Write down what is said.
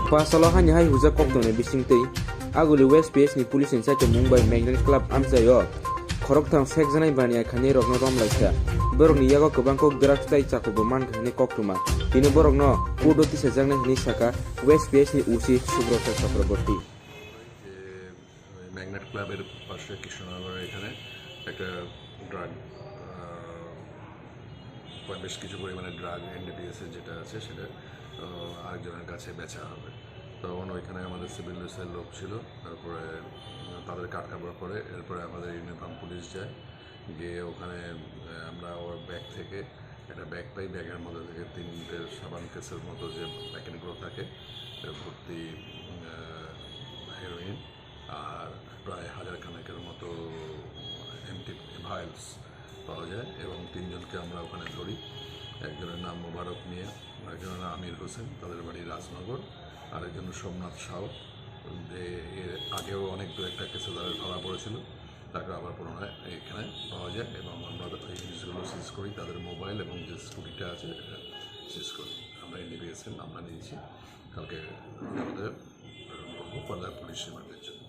Pasalo hanya hai huza Khoroktam ni bisingtei aguli West PS ni police ni saite Mumbai Magnate Club amsayo Khoroktam fek janai Baniya Khainai rokno romlaika borok ni yago kobang ko drugs tai chakobo mankha Khoroktam tini borok no kodoti sejangnai hini saka West PS ni usi Subrata Chakraborty magnet ক্লাবের পাশে কৃষ্ণনগরের এখানে একটা drug বেশ কিছু পরিমাণে drug এনডিপিএসের যেটা আছে সেটা আরেকজনের কাছে বেচা হবে। তখন ওইখানে আমাদের সিভিল ডিফেন্সের লোক ছিল, তারপরে তাদের কাটকাবার পরে এরপরে আমাদের ইউনিফর্ম পুলিশ যায়, গিয়ে ওখানে আমরা ওর ব্যাগ থেকে একটা ব্যাগ পাই, ব্যাগের মধ্যে থেকে 3টে সাবান কেসের মতো যে প্যাকেটগুলো থাকে ভর্তি হেরোইন আর প্রায় 1000 খানেকের মতো এমটি ভাইলস পাওয়া যায় এবং 3জনকে আমরা ওখানে ধরি। একজনের নাম মোবারক মিয়া, একজনের নাম আমির হোসেন, তাদের বাড়ি রাজনগর, আরেকজন সোমনাথ সাউ, যে এর আগেও অনেক দু একটা কেসে তাদের ধরা পড়েছিল, তাকে আবার পুনরায় এখানে পাওয়া যায় এবং আমরা এই জিনিসগুলো সিজ করি, তাদের মোবাইল এবং যে স্কুটিটা আছে সিজ করি। আমরা এনডিপিএসের আমরা নিয়েছি, কালকে আমাদের ফার্দার পুলিশ রিমান্ডের জন্য।